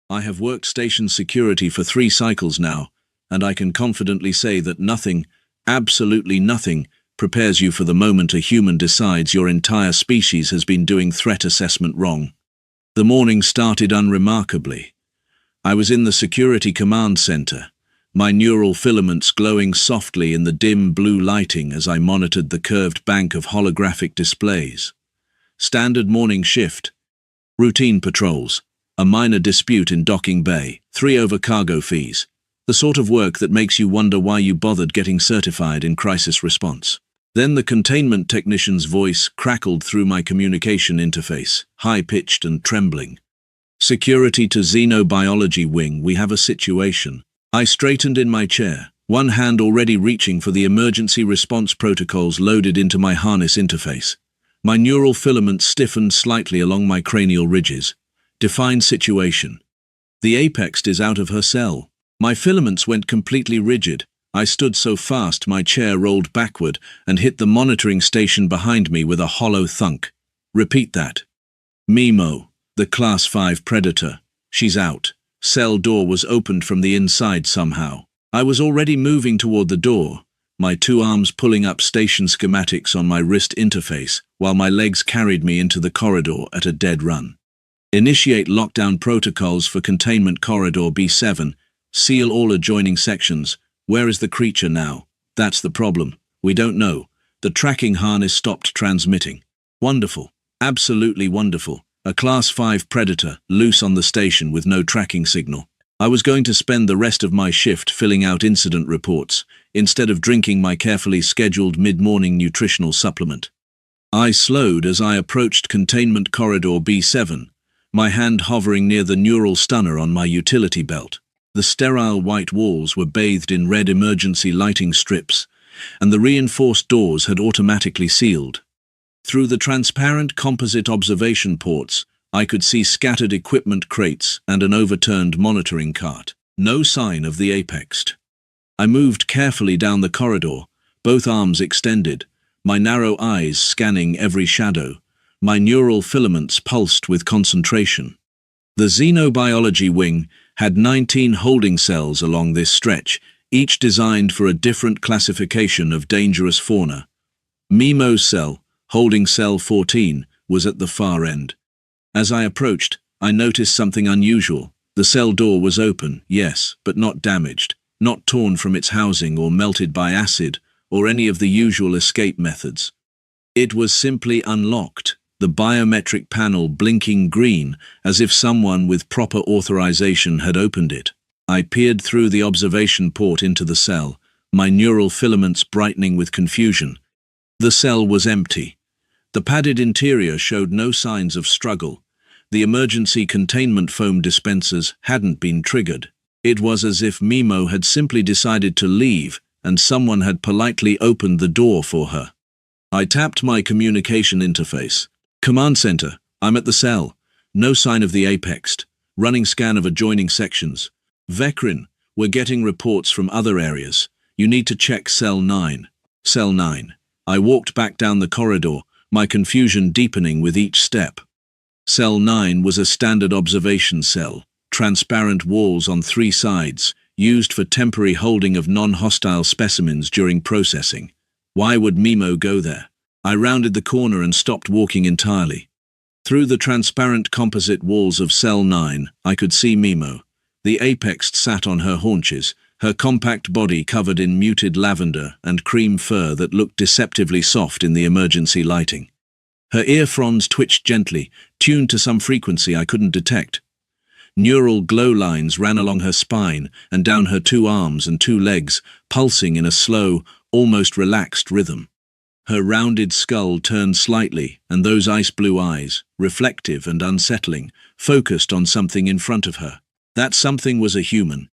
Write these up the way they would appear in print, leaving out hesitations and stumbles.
I have worked station security for 3 cycles now, and I can confidently say that nothing, absolutely nothing, prepares you for the moment a human decides your entire species has been doing threat assessment wrong. The morning started unremarkably. I was in the security command center, my neural filaments glowing softly in the dim blue lighting as I monitored the curved bank of holographic displays. Standard morning shift, routine patrols, a minor dispute in docking bay, 3 over cargo fees, the sort of work that makes you wonder why you bothered getting certified in crisis response. Then the containment technician's voice crackled through my communication interface, high-pitched and trembling. Security to Xenobiology Wing, we have a situation. I straightened in my chair, one hand already reaching for the emergency response protocols loaded into my harness interface. My neural filaments stiffened slightly along my cranial ridges. Defined situation. The apex is out of her cell. My filaments went completely rigid. I stood so fast my chair rolled backward and hit the monitoring station behind me with a hollow thunk. Repeat that. Mimo, the Class 5 Predator. She's out. Cell door was opened from the inside somehow. I was already moving toward the door, my 2 arms pulling up station schematics on my wrist interface, while my legs carried me into the corridor at a dead run. Initiate lockdown protocols for Containment Corridor B7. Seal all adjoining sections. Where is the creature now? That's the problem. We don't know. The tracking harness stopped transmitting. Wonderful. Absolutely wonderful. A Class 5 Predator, loose on the station with no tracking signal. I was going to spend the rest of my shift filling out incident reports, instead of drinking my carefully scheduled mid-morning nutritional supplement. I slowed as I approached Containment Corridor B7, my hand hovering near the neural stunner on my utility belt. The sterile white walls were bathed in red emergency lighting strips, and the reinforced doors had automatically sealed. Through the transparent composite observation ports, I could see scattered equipment crates and an overturned monitoring cart. No sign of the apex. I moved carefully down the corridor, both arms extended, my narrow eyes scanning every shadow. My neural filaments pulsed with concentration. The Xenobiology Wing had 19 holding cells along this stretch, each designed for a different classification of dangerous fauna. Mimo's cell, holding cell 14, was at the far end. As I approached, I noticed something unusual. The cell door was open, yes, but not damaged, not torn from its housing or melted by acid or any of the usual escape methods. It was simply unlocked, the biometric panel blinking green as if someone with proper authorization had opened it. I peered through the observation port into the cell, my neural filaments brightening with confusion. The cell was empty. The padded interior showed no signs of struggle. The emergency containment foam dispensers hadn't been triggered. It was as if Mimo had simply decided to leave and someone had politely opened the door for her. I tapped my communication interface. Command center, I'm at the cell. No sign of the apex. Running scan of adjoining sections. Vecrin, we're getting reports from other areas. You need to check cell 9. Cell 9. I walked back down the corridor, my confusion deepening with each step. Cell 9 was a standard observation cell, transparent walls on 3 sides, used for temporary holding of non-hostile specimens during processing. Why would Mimo go there? I rounded the corner and stopped walking entirely. Through the transparent composite walls of cell 9, I could see Mimo. The apex sat on her haunches, her compact body covered in muted lavender and cream fur that looked deceptively soft in the emergency lighting. Her ear fronds twitched gently, tuned to some frequency I couldn't detect. Neural glow lines ran along her spine and down her 2 arms and 2 legs, pulsing in a slow, almost relaxed rhythm. Her rounded skull turned slightly, and those ice-blue eyes, reflective and unsettling, focused on something in front of her. That something was a human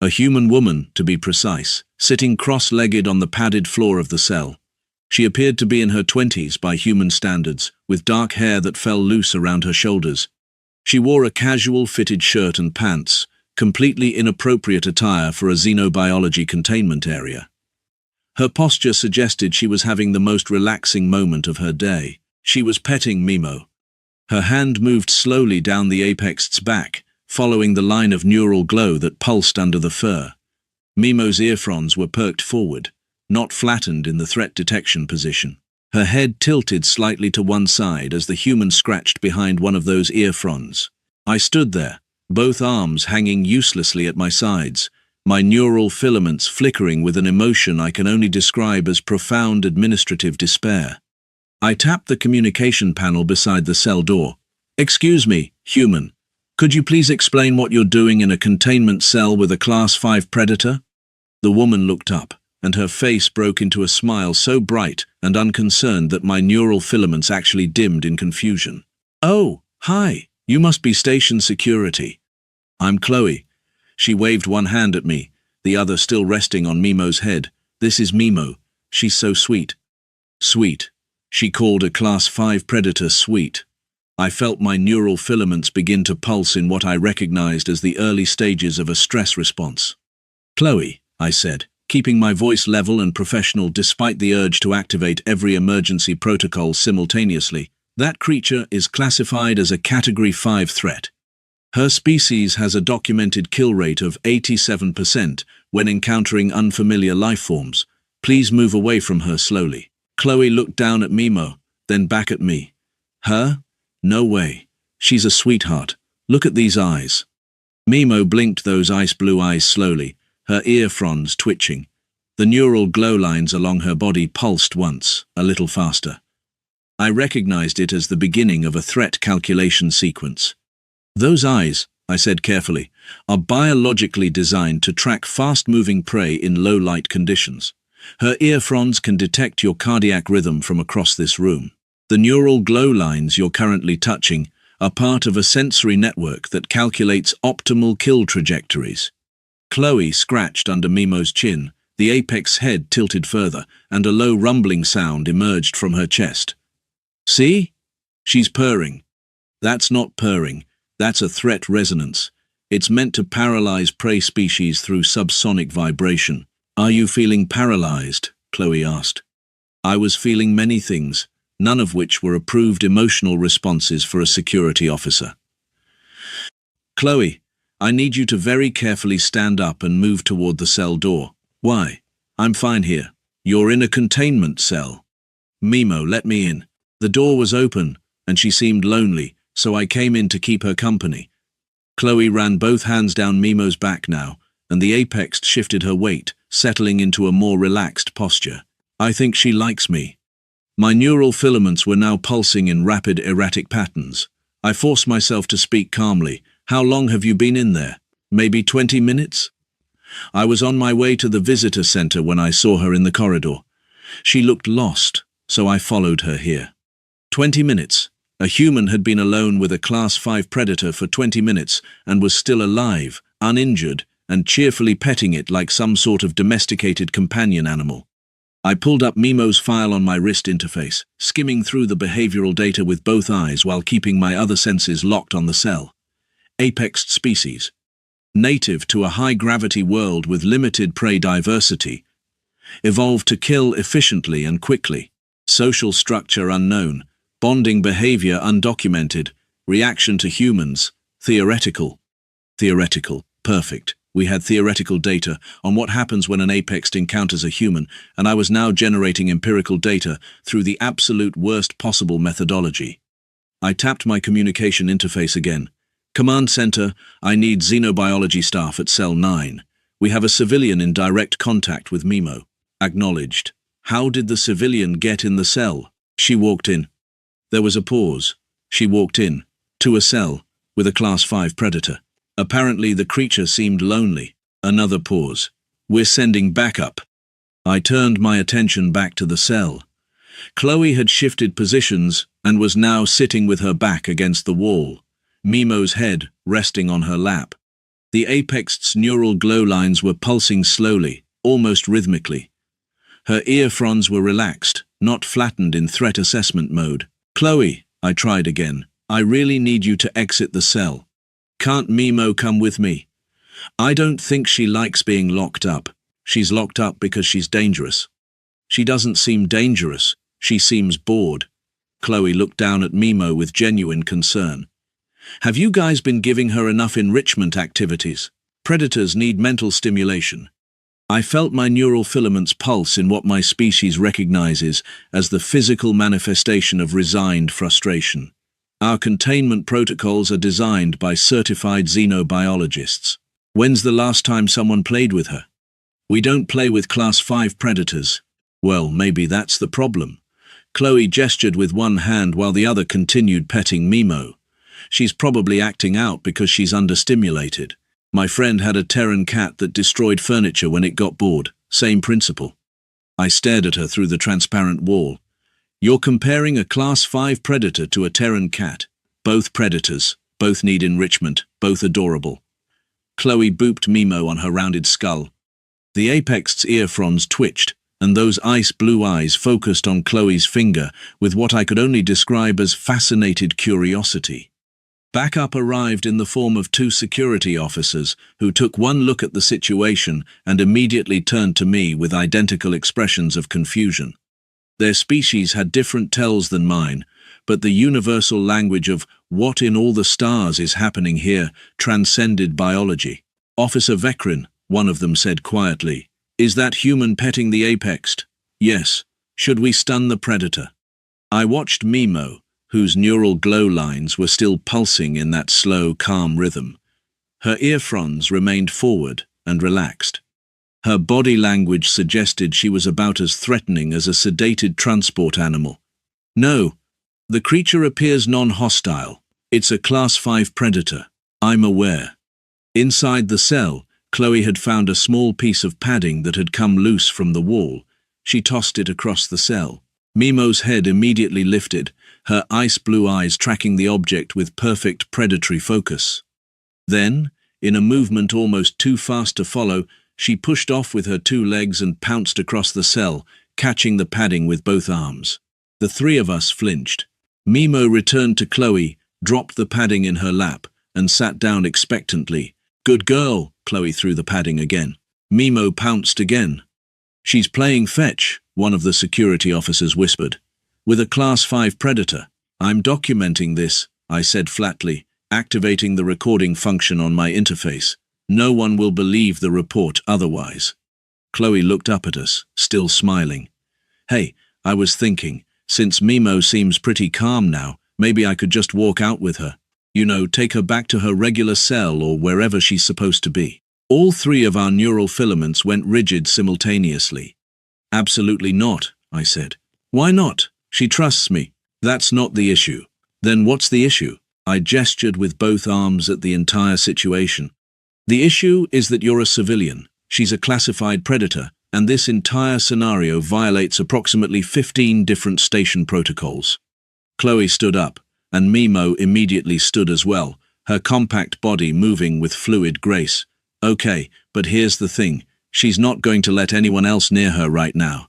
woman, to be precise, sitting cross-legged on the padded floor of the cell. She appeared to be in her 20s by human standards, with dark hair that fell loose around her shoulders. She wore a casual fitted shirt and pants, completely inappropriate attire for a xenobiology containment area. Her posture suggested she was having the most relaxing moment of her day. She was petting Mimo. Her hand moved slowly down the apex's back, following the line of neural glow that pulsed under the fur. Mimo's ear fronds were perked forward, not flattened in the threat detection position. Her head tilted slightly to one side as the human scratched behind one of those ear fronds. I stood there, both arms hanging uselessly at my sides, my neural filaments flickering with an emotion I can only describe as profound administrative despair. I tapped the communication panel beside the cell door. "Excuse me, human. Could you please explain what you're doing in a containment cell with a Class 5 predator?" The woman looked up, and her face broke into a smile so bright and unconcerned that my neural filaments actually dimmed in confusion. "Oh, hi, you must be station security. I'm Chloe." She waved one hand at me, the other still resting on Mimo's head. "This is Mimo. She's so sweet." Sweet. She called a Class 5 predator sweet. I felt my neural filaments begin to pulse in what I recognized as the early stages of a stress response. "Chloe," I said, keeping my voice level and professional despite the urge to activate every emergency protocol simultaneously, "that creature is classified as a Category 5 threat. Her species has a documented kill rate of 87% when encountering unfamiliar life forms. Please move away from her slowly." Chloe looked down at Mimo, then back at me. "Her? No way. She's a sweetheart. Look at these eyes." Mimo blinked those ice blue eyes slowly, her ear fronds twitching. The neural glow lines along her body pulsed once, a little faster. I recognized it as the beginning of a threat calculation sequence. "Those eyes," I said carefully, "are biologically designed to track fast-moving prey in low-light conditions. Her ear fronds can detect your cardiac rhythm from across this room. The neural glow lines you're currently touching are part of a sensory network that calculates optimal kill trajectories." Chloe scratched under Mimo's chin, the apex head tilted further, and a low rumbling sound emerged from her chest. "See? She's purring." "That's not purring. That's a threat resonance. It's meant to paralyze prey species through subsonic vibration." "Are you feeling paralyzed?" Chloe asked. I was feeling many things, none of which were approved emotional responses for a security officer. "Chloe, I need you to very carefully stand up and move toward the cell door." "Why? I'm fine here." "You're in a containment cell." "Mimo, let me in." The door was open, and she seemed lonely, so I came in to keep her company. Chloe ran both hands down Mimo's back now, and the apex shifted her weight, settling into a more relaxed posture. "I think she likes me." My neural filaments were now pulsing in rapid, erratic patterns. I forced myself to speak calmly. "How long have you been in there? Maybe 20 minutes? I was on my way to the visitor center when I saw her in the corridor. She looked lost, so I followed her here." 20 minutes. A human had been alone with a Class 5 predator for 20 minutes and was still alive, uninjured, and cheerfully petting it like some sort of domesticated companion animal. I pulled up Mimo's file on my wrist interface, skimming through the behavioral data with both eyes while keeping my other senses locked on the cell. Apexed species. Native to a high-gravity world with limited prey diversity. Evolved to kill efficiently and quickly. Social structure unknown. Bonding behavior undocumented. Reaction to humans. Theoretical. Theoretical. Perfect. We had theoretical data on what happens when an apex encounters a human, and I was now generating empirical data through the absolute worst possible methodology. I tapped my communication interface again. "Command Center, I need xenobiology staff at Cell 9. We have a civilian in direct contact with Mimo." Acknowledged. "How did the civilian get in the cell?" "She walked in." There was a pause. "She walked in, to a cell, with a Class 5 predator. Apparently the creature seemed lonely." Another pause. "We're sending backup." I turned my attention back to the cell. Chloe had shifted positions and was now sitting with her back against the wall, Mimo's head resting on her lap. The apex's neural glow lines were pulsing slowly, almost rhythmically. Her ear fronds were relaxed, not flattened in threat assessment mode. "Chloe," I tried again, "I really need you to exit the cell." "Can't Mimo come with me?" "I don't think she likes being locked up. She's locked up because she's dangerous." "She doesn't seem dangerous. She seems bored." Chloe looked down at Mimo with genuine concern. Have you guys been giving her enough enrichment activities? Predators need mental stimulation. I felt my neural filaments pulse in what my species recognizes as the physical manifestation of resigned frustration. Our containment protocols are designed by certified xenobiologists. When's the last time someone played with her? We don't play with Class 5 predators. Well, maybe that's the problem. Chloe gestured with one hand while the other continued petting Mimo. She's probably acting out because she's understimulated. My friend had a Terran cat that destroyed furniture when it got bored. Same principle. I stared at her through the transparent wall. You're comparing a Class 5 predator to a Terran cat. Both predators, both need enrichment, both adorable. Chloe booped Mimo on her rounded skull. The apex's ear fronds twitched, and those ice-blue eyes focused on Chloe's finger with what I could only describe as fascinated curiosity. Backup arrived in the form of 2 security officers who took one look at the situation and immediately turned to me with identical expressions of confusion. Their species had different tells than mine, but the universal language of what in all the stars is happening here transcended biology. Officer Vekrin, one of them said quietly, "Is that human petting the apex?" "Yes. Should we stun the predator?" I watched Mimo, whose neural glow lines were still pulsing in that slow, calm rhythm. Her ear fronds remained forward and relaxed. Her body language suggested she was about as threatening as a sedated transport animal. "No. The creature appears non-hostile. It's a Class 5 predator. I'm aware." Inside the cell, Chloe had found a small piece of padding that had come loose from the wall. She tossed it across the cell. Mimo's head immediately lifted, her ice-blue eyes tracking the object with perfect predatory focus. Then, in a movement almost too fast to follow, she pushed off with her 2 legs and pounced across the cell, catching the padding with both arms. The 3 of us flinched. Mimo returned to Chloe, dropped the padding in her lap, and sat down expectantly. "Good girl," Chloe threw the padding again. Mimo pounced again. "She's playing fetch," one of the security officers whispered. "With a Class 5 predator." "I'm documenting this," I said flatly, activating the recording function on my interface. "No one will believe the report otherwise." Chloe looked up at us, still smiling. "Hey, I was thinking, since Mimo seems pretty calm now, maybe I could just walk out with her. You know, take her back to her regular cell or wherever she's supposed to be." All 3 of our neural filaments went rigid simultaneously. "Absolutely not," I said. "Why not? She trusts me." "That's not the issue." "Then what's the issue?" I gestured with both arms at the entire situation. "The issue is that you're a civilian. She's a classified predator, and this entire scenario violates approximately 15 different station protocols." Chloe stood up, and Mimo immediately stood as well, her compact body moving with fluid grace. "Okay, but here's the thing. She's not going to let anyone else near her right now.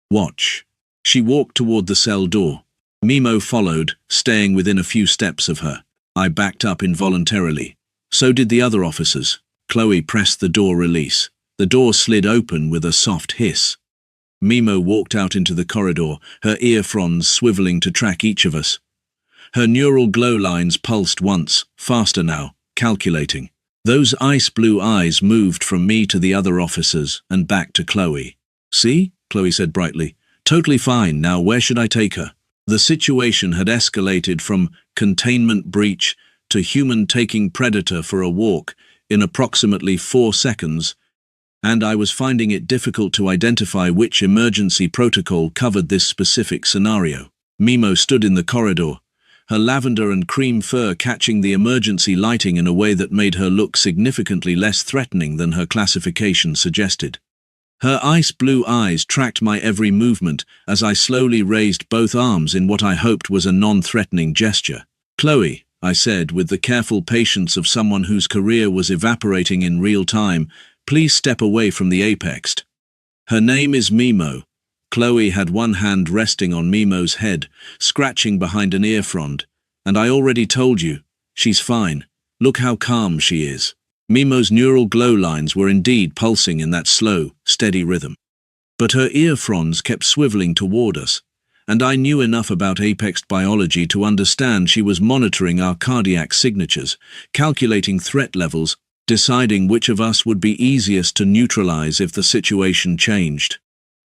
Watch." She walked toward the cell door. Mimo followed, staying within a few steps of her. I backed up involuntarily. So did the other officers. Chloe pressed the door release. The door slid open with a soft hiss. Mimo walked out into the corridor, her ear fronds swiveling to track each of us. Her neural glow lines pulsed once, faster now, calculating. Those ice-blue eyes moved from me to the other officers and back to Chloe. "See?" Chloe said brightly. "Totally fine. Now where should I take her?" The situation had escalated from containment breach to human taking predator for a walk in approximately 4 seconds, and I was finding it difficult to identify which emergency protocol covered this specific scenario. Mimo stood in the corridor, her lavender and cream fur catching the emergency lighting in a way that made her look significantly less threatening than her classification suggested. Her ice-blue eyes tracked my every movement as I slowly raised both arms in what I hoped was a non-threatening gesture. "Chloe," I said with the careful patience of someone whose career was evaporating in real time, "please step away from the apex." "Her name is Mimo." Chloe had one hand resting on Mimo's head, scratching behind an ear frond. "And I already told you, she's fine. Look how calm she is." Mimo's neural glow lines were indeed pulsing in that slow, steady rhythm. But her ear fronds kept swiveling toward us, and I knew enough about Apex biology to understand she was monitoring our cardiac signatures, calculating threat levels, deciding which of us would be easiest to neutralize if the situation changed.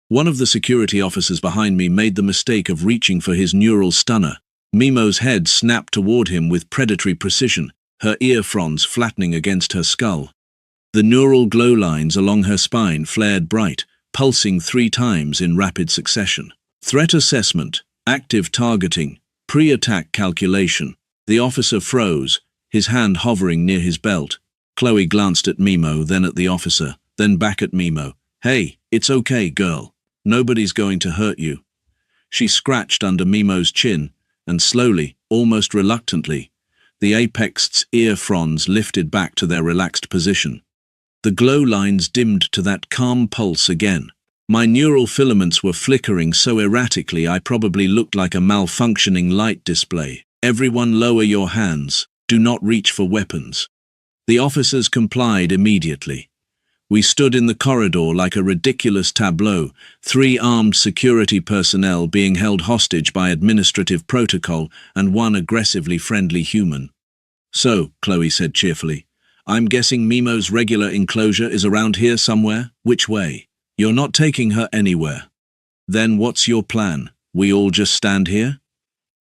One of the security officers behind me made the mistake of reaching for his neural stunner. Mimo's head snapped toward him with predatory precision, her ear fronds flattening against her skull. The neural glow lines along her spine flared bright, pulsing 3 times in rapid succession. Threat assessment, active targeting, pre-attack calculation. The officer froze, his hand hovering near his belt. Chloe glanced at Mimo, then at the officer, then back at Mimo. "Hey, it's okay, girl. Nobody's going to hurt you." She scratched under Mimo's chin, and slowly, almost reluctantly, the Apex's ear fronds lifted back to their relaxed position. The glow lines dimmed to that calm pulse again. My neural filaments were flickering so erratically I probably looked like a malfunctioning light display. "Everyone lower your hands. Do not reach for weapons." The officers complied immediately. We stood in the corridor like a ridiculous tableau, 3 armed security personnel being held hostage by administrative protocol and 1 aggressively friendly human. "So," Chloe said cheerfully, "I'm guessing Mimo's regular enclosure is around here somewhere. Which way? You're not taking her anywhere. Then what's your plan? We all just stand here?"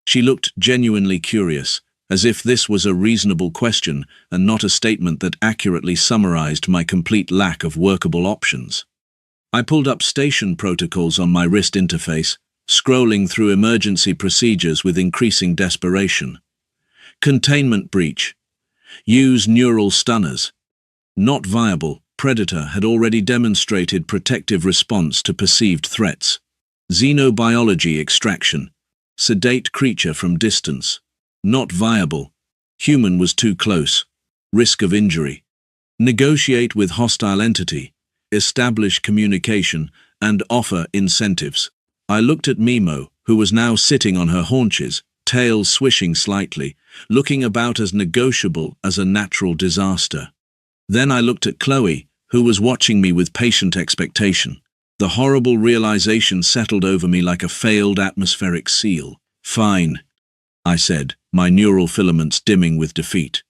She looked genuinely curious, as if this was a reasonable question and not a statement that accurately summarized my complete lack of workable options. I pulled up station protocols on my wrist interface, scrolling through emergency procedures with increasing desperation. Containment breach. Use neural stunners. Not viable. Predator had already demonstrated protective response to perceived threats. Xenobiology extraction. Sedate creature from distance. Not viable. Human was too close. Risk of injury. Negotiate with hostile entity. Establish communication and offer incentives. I looked at Mimo, who was now sitting on her haunches, tail swishing slightly, looking about as negotiable as a natural disaster. Then I looked at Chloe, who was watching me with patient expectation. The horrible realization settled over me like a failed atmospheric seal. "Fine," I said, my neural filaments dimming with defeat.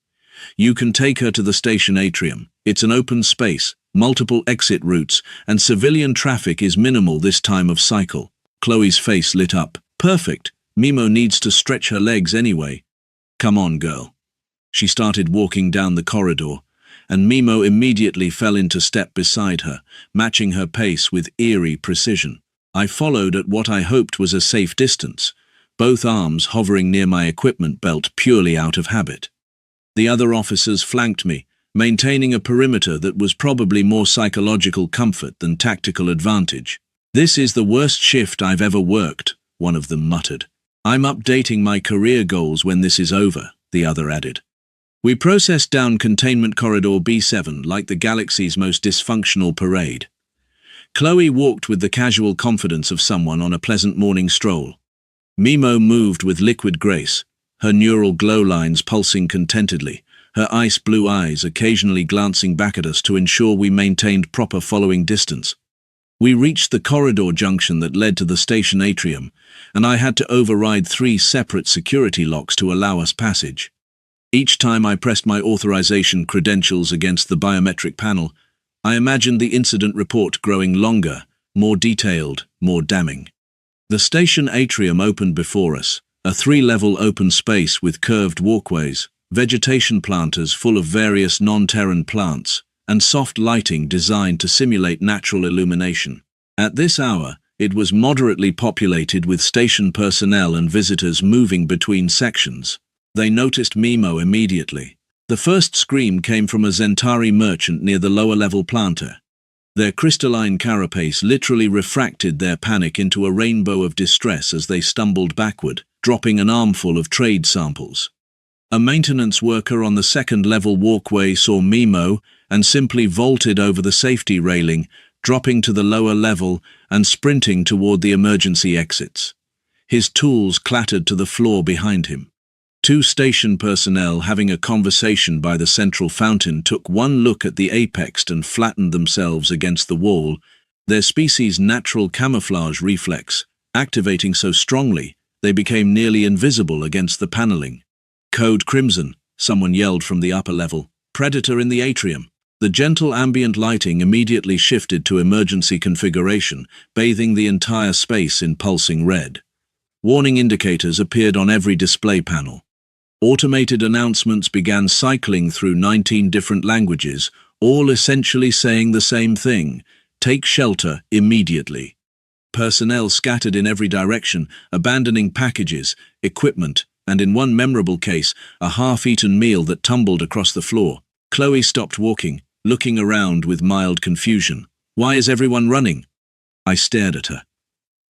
"You can take her to the station atrium. It's an open space, multiple exit routes, and civilian traffic is minimal this time of cycle." Chloe's face lit up. "Perfect. Mimo needs to stretch her legs anyway. Come on, girl." She started walking down the corridor, and Mimo immediately fell into step beside her, matching her pace with eerie precision. I followed at what I hoped was a safe distance, both arms hovering near my equipment belt purely out of habit. The other officers flanked me, maintaining a perimeter that was probably more psychological comfort than tactical advantage. "This is the worst shift I've ever worked," one of them muttered. "I'm updating my career goals when this is over," the other added. We processed down Containment Corridor B7 like the galaxy's most dysfunctional parade. Chloe walked with the casual confidence of someone on a pleasant morning stroll. Mimo moved with liquid grace, her neural glow lines pulsing contentedly, her ice blue eyes occasionally glancing back at us to ensure we maintained proper following distance. We reached the corridor junction that led to the station atrium, and I had to override 3 separate security locks to allow us passage. Each time I pressed my authorization credentials against the biometric panel, I imagined the incident report growing longer, more detailed, more damning. The station atrium opened before us, a 3-level open space with curved walkways, vegetation planters full of various non-Terran plants, and soft lighting designed to simulate natural illumination. At this hour, it was moderately populated with station personnel and visitors moving between sections. They noticed Mimo immediately. The first scream came from a Zentari merchant near the lower-level planter. Their crystalline carapace literally refracted their panic into a rainbow of distress as they stumbled backward, dropping an armful of trade samples. A maintenance worker on the 2nd-level walkway saw Mimo and simply vaulted over the safety railing, dropping to the lower level and sprinting toward the emergency exits. His tools clattered to the floor behind him. 2 station personnel having a conversation by the central fountain took one look at the Apex and flattened themselves against the wall, their species' natural camouflage reflex, activating so strongly they became nearly invisible against the paneling. "Code Crimson," someone yelled from the upper level. "Predator in the atrium." The gentle ambient lighting immediately shifted to emergency configuration, bathing the entire space in pulsing red. Warning indicators appeared on every display panel. Automated announcements began cycling through 19 different languages, all essentially saying the same thing: take shelter immediately. Personnel scattered in every direction, abandoning packages, equipment, and in one memorable case, a half-eaten meal that tumbled across the floor. Chloe stopped walking, looking around with mild confusion. "Why is everyone running?" I stared at her.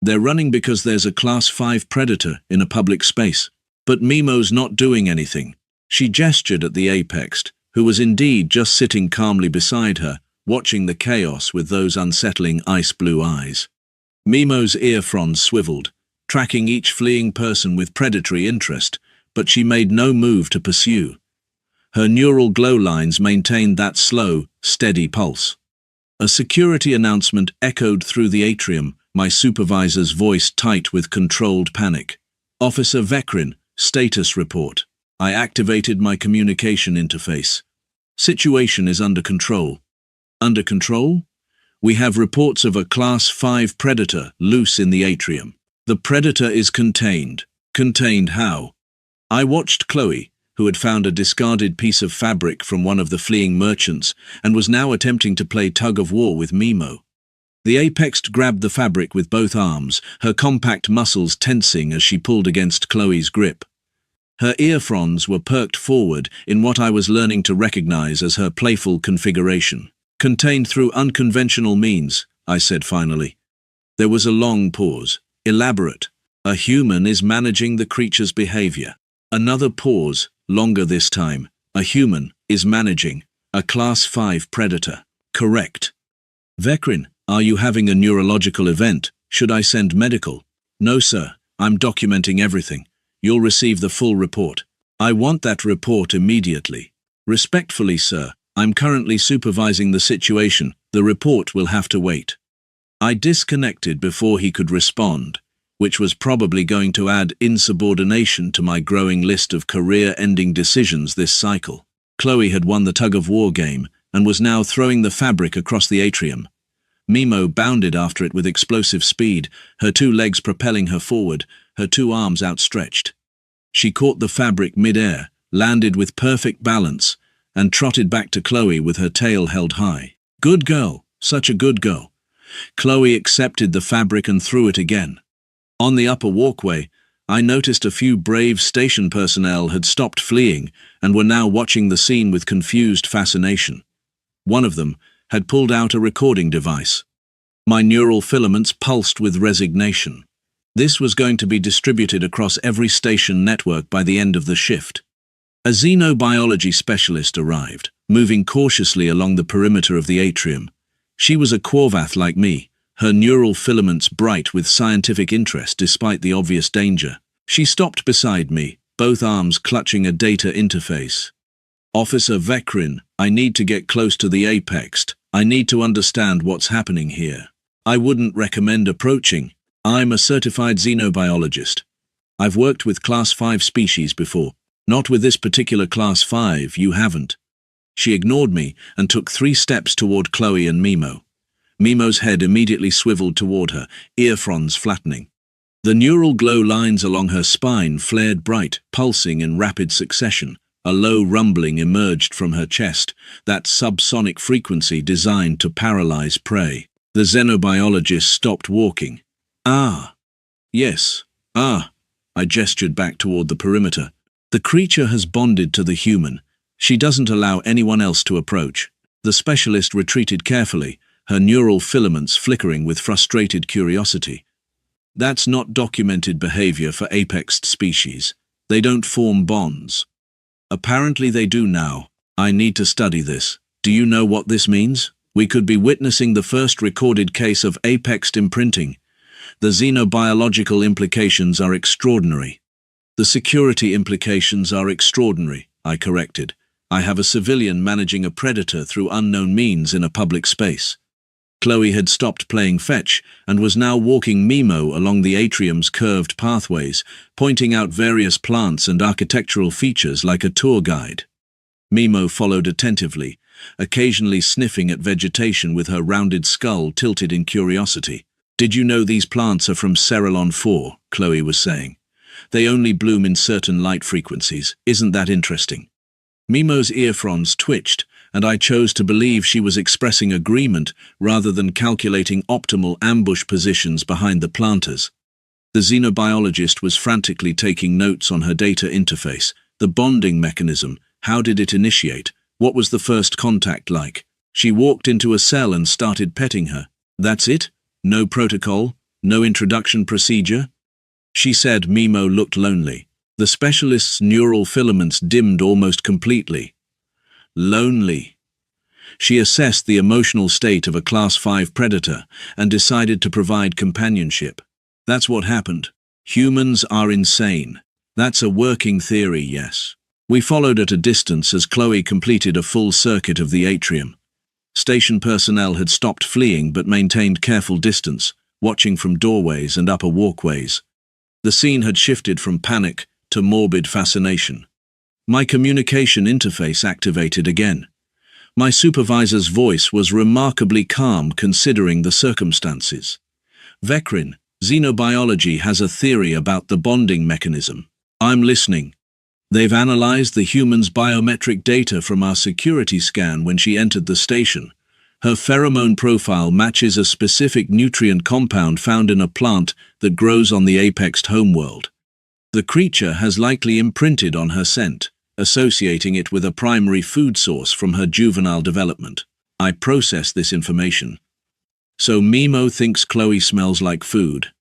"They're running because there's a Class 5 predator in a public space. But Mimo's not doing anything." She gestured at the apex, who was indeed just sitting calmly beside her, watching the chaos with those unsettling ice-blue eyes. Mimo's ear fronds swiveled, tracking each fleeing person with predatory interest, but she made no move to pursue. Her neural glow lines maintained that slow, steady pulse. A security announcement echoed through the atrium, my supervisor's voice tight with controlled panic. "Officer Vekrin, status report." I activated my communication interface. "Situation is under control." "Under control?" "We have reports of a Class 5 predator loose in the atrium. The predator is contained." "Contained how?" I watched Chloe, who had found a discarded piece of fabric from one of the fleeing merchants and was now attempting to play tug-of-war with Mimo. The apex grabbed the fabric with both arms, her compact muscles tensing as she pulled against Chloe's grip. Her ear fronds were perked forward in what I was learning to recognize as her playful configuration. "Contained through unconventional means," I said finally. There was a long pause. "Elaborate." "A human is managing the creature's behavior." Another pause, longer this time. "A human is managing a Class 5 predator." "Correct." "Vekrin, are you having a neurological event? Should I send medical?" "No, sir. I'm documenting everything. You'll receive the full report." "I want that report immediately." "Respectfully, sir, I'm currently supervising the situation. The report will have to wait." I disconnected before he could respond, which was probably going to add insubordination to my growing list of career-ending decisions this cycle. Chloe had won the tug-of-war game and was now throwing the fabric across the atrium. Mimo bounded after it with explosive speed, her two legs propelling her forward, her two arms outstretched. She caught the fabric mid-air, landed with perfect balance, and trotted back to Chloe with her tail held high. "Good girl, such a good girl." Chloe accepted the fabric and threw it again. On the upper walkway, I noticed a few brave station personnel had stopped fleeing and were now watching the scene with confused fascination. One of them had pulled out a recording device. My neural filaments pulsed with resignation. This was going to be distributed across every station network by the end of the shift. A xenobiology specialist arrived, moving cautiously along the perimeter of the atrium. She was a Quorvath like me, her neural filaments bright with scientific interest despite the obvious danger. She stopped beside me, both arms clutching a data interface. "Officer Vekrin, I need to get close to the apex. I need to understand what's happening here." "I wouldn't recommend approaching. I'm a certified xenobiologist. I've worked with Class 5 species before. Not with this particular Class 5, you haven't." She ignored me and took 3 steps toward Chloe and Mimo. Mimo's head immediately swiveled toward her, ear fronds flattening. The neural glow lines along her spine flared bright, pulsing in rapid succession. A low rumbling emerged from her chest, that subsonic frequency designed to paralyze prey. The xenobiologist stopped walking. "Ah. Yes. Ah." I gestured back toward the perimeter. "The creature has bonded to the human. She doesn't allow anyone else to approach." The specialist retreated carefully, her neural filaments flickering with frustrated curiosity. "That's not documented behavior for apexed species. They don't form bonds." "Apparently they do now. I need to study this. Do you know what this means? We could be witnessing the first recorded case of apexed imprinting. The xenobiological implications are extraordinary." "The security implications are extraordinary," I corrected. "I have a civilian managing a predator through unknown means in a public space." Chloe had stopped playing fetch and was now walking Mimo along the atrium's curved pathways, pointing out various plants and architectural features like a tour guide. Mimo followed attentively, occasionally sniffing at vegetation with her rounded skull tilted in curiosity. "Did you know these plants are from Cerulon 4, Chloe was saying. "They only bloom in certain light frequencies. Isn't that interesting?" Mimo's ear fronds twitched, and I chose to believe she was expressing agreement rather than calculating optimal ambush positions behind the planters. The xenobiologist was frantically taking notes on her data interface. The bonding mechanism, how did it initiate? What was the first contact like? She walked into a cell and started petting her. "That's it? No protocol? No introduction procedure?" She said. Mimo looked lonely. The specialist's neural filaments dimmed almost completely. Lonely. She assessed the emotional state of a Class 5 predator and decided to provide companionship. That's what happened. Humans are insane. That's a working theory, yes. We followed at a distance as Chloe completed a full circuit of the atrium. Station personnel had stopped fleeing but maintained careful distance, watching from doorways and upper walkways. The scene had shifted from panic to morbid fascination. My communication interface activated again. My supervisor's voice was remarkably calm considering the circumstances. "Vecrin, xenobiology has a theory about the bonding mechanism. I'm listening. They've analyzed the human's biometric data from our security scan when she entered the station. Her pheromone profile matches a specific nutrient compound found in a plant that grows on the apexed homeworld. The creature has likely imprinted on her scent, associating it with a primary food source from her juvenile development. I processed this information. So Mimo thinks Chloe smells like food?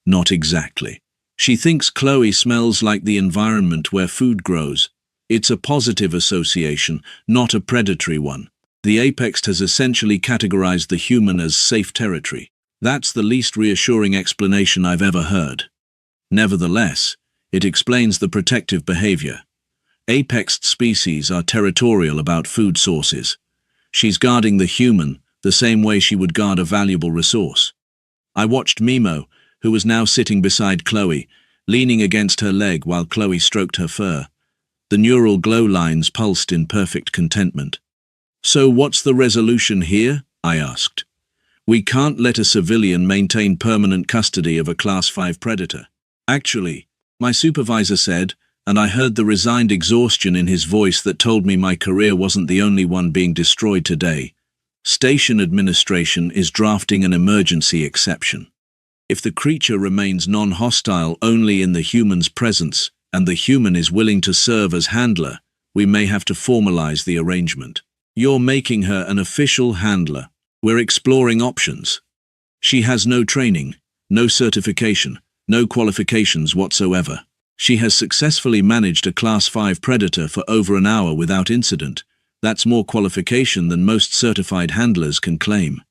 Not exactly. She thinks Chloe smells like the environment where food grows. It's a positive association, not a predatory one. The apex has essentially categorized the human as safe territory. That's the least reassuring explanation I've ever heard. Nevertheless, it explains the protective behavior. Apexed species are territorial about food sources. She's guarding the human the same way she would guard a valuable resource. I watched Mimo, who was now sitting beside Chloe, leaning against her leg while Chloe stroked her fur. The neural glow lines pulsed in perfect contentment. "So what's the resolution here?" I asked. "We can't let a civilian maintain permanent custody of a Class 5 predator." "Actually," my supervisor said, and I heard the resigned exhaustion in his voice that told me my career wasn't the only one being destroyed today. "Station administration is drafting an emergency exception. If the creature remains non-hostile only in the human's presence, and the human is willing to serve as handler, we may have to formalize the arrangement. You're making her an official handler. We're exploring options. She has no training, no certification, no qualifications whatsoever. She has successfully managed a Class 5 predator for over an hour without incident. That's more qualification than most certified handlers can claim."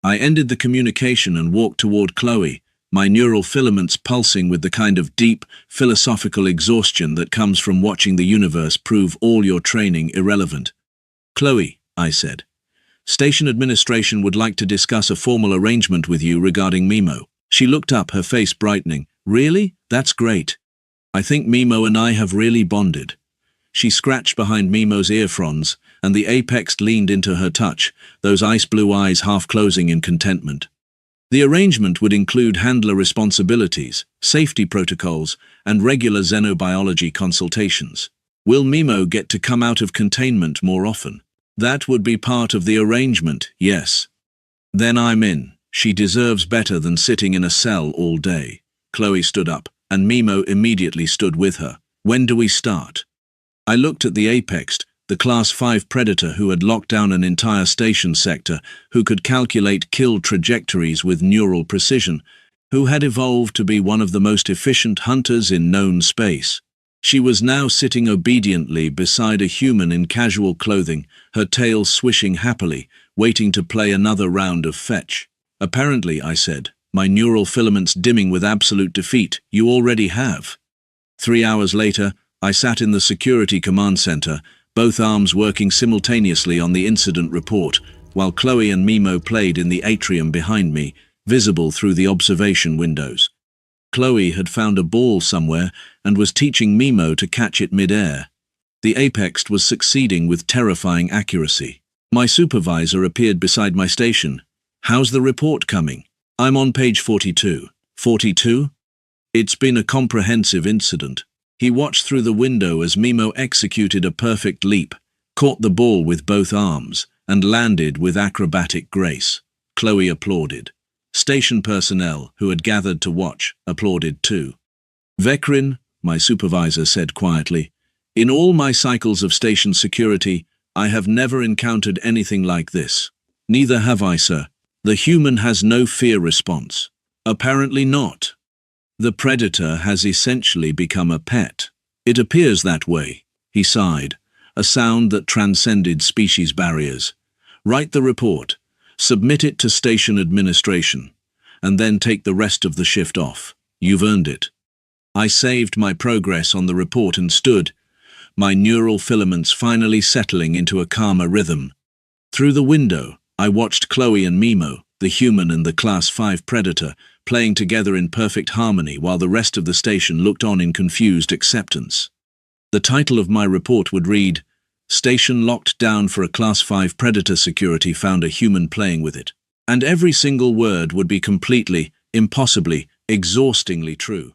I ended the communication and walked toward Chloe, my neural filaments pulsing with the kind of deep, philosophical exhaustion that comes from watching the universe prove all your training irrelevant. "Chloe," I said, "Station administration would like to discuss a formal arrangement with you regarding Mimo." She looked up, her face brightening. "Really? That's great. I think Mimo and I have really bonded." She scratched behind Mimo's ear fronds, and the apex leaned into her touch, those ice-blue eyes half-closing in contentment. The arrangement would include handler responsibilities, safety protocols, and regular xenobiology consultations. Will Mimo get to come out of containment more often? That would be part of the arrangement, yes. Then I'm in. She deserves better than sitting in a cell all day. Chloe stood up, and Mimo immediately stood with her. "When do we start?" I looked at the apexed, the Class 5 predator who had locked down an entire station sector, who could calculate kill trajectories with neural precision, who had evolved to be one of the most efficient hunters in known space. She was now sitting obediently beside a human in casual clothing, her tail swishing happily, waiting to play another round of fetch. "Apparently," I said, my neural filaments dimming with absolute defeat, "you already have." 3 hours later, I sat in the security command center, both arms working simultaneously on the incident report, while Chloe and Mimo played in the atrium behind me, visible through the observation windows. Chloe had found a ball somewhere and was teaching Mimo to catch it mid-air. The apex was succeeding with terrifying accuracy. My supervisor appeared beside my station. "How's the report coming?" "I'm on page 42. 42? It's been a comprehensive incident." He watched through the window as Mimo executed a perfect leap, caught the ball with both arms, and landed with acrobatic grace. Chloe applauded. Station personnel, who had gathered to watch, applauded too. "Vekrin," my supervisor said quietly, "in all my cycles of station security, I have never encountered anything like this." "Neither have I, sir. The human has no fear response." "Apparently not. The predator has essentially become a pet." "It appears that way," he sighed, a sound that transcended species barriers. "Write the report, submit it to station administration, and then take the rest of the shift off. You've earned it." I saved my progress on the report and stood, my neural filaments finally settling into a calmer rhythm. Through the window, I watched Chloe and Mimo, the human and the Class 5 predator, playing together in perfect harmony while the rest of the station looked on in confused acceptance. The title of my report would read, "Station locked down for a Class 5 predator security found a human playing with it." And every single word would be completely, impossibly, exhaustingly true.